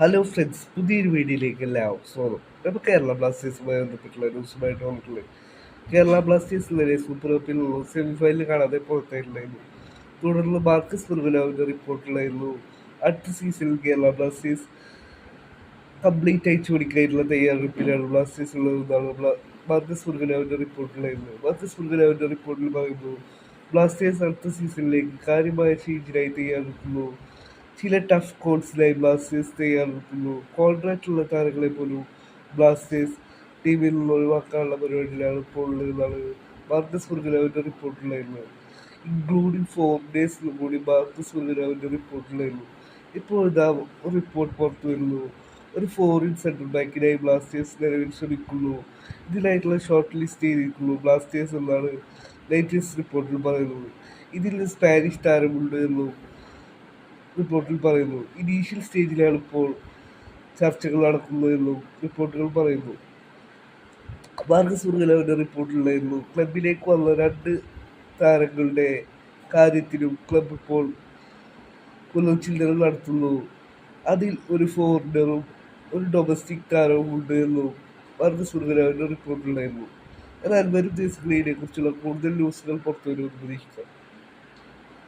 Hello friends, പുതിയൊരു വീഡിയോയിലേക്ക് എല്ലാവർക്കും സ്വാഗതം. അപ്പോൾ കേരള ബ്ലാസ്റ്റേഴ്സുമായി ബന്ധപ്പെട്ടുള്ള ന്യൂസുമായിട്ട് വന്നിട്ടുള്ളത്. കേരള ബ്ലാസ്റ്റേഴ്സ് ഇന്നലെ സൂപ്പർ കപ്പിലുള്ള സെമി ഫൈനൽ കാണാതെ പുറത്തായിട്ടുണ്ടായിരുന്നു. തുടർന്ന് മാർക്കസ് ഫെർമിനോവിന്റെ റിപ്പോർട്ടുണ്ടായിരുന്നു അടുത്ത സീസണിൽ കേരള ബ്ലാസ്റ്റേഴ്സ് കംപ്ലീറ്റ് അയച്ചു പിടിക്കാനുള്ള തയ്യാറെടുപ്പിലാണ് ബ്ലാസ്റ്റേഴ്സ് ഉള്ളതെന്നാണ് മാർക്കസ് ഫെർമിനോവിന്റെ റിപ്പോർട്ടുണ്ടായിരുന്നത്. മാർക്കസ് ഫെർമിനോവിന്റെ റിപ്പോർട്ടിൽ പറയുന്നു, ബ്ലാസ്റ്റേഴ്സ് അടുത്ത സീസണിലേക്ക് കാര്യമായ ചേഞ്ചിനായി തയ്യാറെടുക്കുന്നു. ചില ടഫ് കോൾസിനായി ബ്ലാസ്റ്റേഴ്സ് തയ്യാറെടുക്കുന്നു. കോൺട്രാക്റ്റുള്ള താരങ്ങളെ പോലും ബ്ലാസ്റ്റേഴ്സ് ടീമിൽ നിന്ന് ഒഴിവാക്കാനുള്ള പരിപാടിയിലാണ് ഇപ്പോൾ ഉള്ളതെന്നാണ് മാർക്കസ് ഫെർമിനോവിന്റെ റിപ്പോർട്ടുണ്ടായിരുന്നത്. ഇൻക്ലൂഡിംഗ് ഫോറിനേഴ്സിലും കൂടി മാർക്കസ് ഫെർമിനോവിന്റെ റിപ്പോർട്ടുണ്ടായിരുന്നു. ഇപ്പോൾ ഇതാ റിപ്പോർട്ട് പുറത്തു വരുന്നു. ഒരു ഫോറിൻ സെൻട്രൽ ബാക്കിനായി ബ്ലാസ്റ്റേഴ്സ് നിലവിൽ ശ്രമിക്കുന്നു. ഇതിനായിട്ടുള്ള ഷോർട്ട് ലിസ്റ്റ് ചെയ്തിരിക്കുന്നു ബ്ലാസ്റ്റേഴ്സ് എന്നാണ് ലേറ്റസ്റ്റ് റിപ്പോർട്ടിൽ പറയുന്നത്. ഇതിൽ സ്പാനിഷ് താരമുണ്ട് എന്നും റിപ്പോർട്ടിൽ പറയുന്നു. ഇനീഷ്യൽ സ്റ്റേജിലാണ് ഇപ്പോൾ ചർച്ചകൾ നടക്കുന്നതെന്നും റിപ്പോർട്ടുകൾ പറയുന്നു. മാർക്കസ് ഫെർമിനോവിന്റെ റിപ്പോർട്ടിലുണ്ടായിരുന്നു, ക്ലബിലേക്ക് വന്ന രണ്ട് താരങ്ങളുടെ കാര്യത്തിലും ക്ലബ് ഇപ്പോൾ പുനർചിന്തനം നടത്തുന്നു. അതിൽ ഒരു ഫോറിനറും ഒരു ഡൊമസ്റ്റിക് താരവും ഉണ്ട് എന്നും മാർക്കസ് ഫെർമിനോവിന്റെ റിപ്പോർട്ടിലുണ്ടായിരുന്നു. എന്നാൽ വരും ദിവസങ്ങളിൽ ഇതിനെക്കുറിച്ചുള്ള കൂടുതൽ ന്യൂസുകൾ പുറത്തുവരുമെന്ന് പ്രതീക്ഷിക്കാം.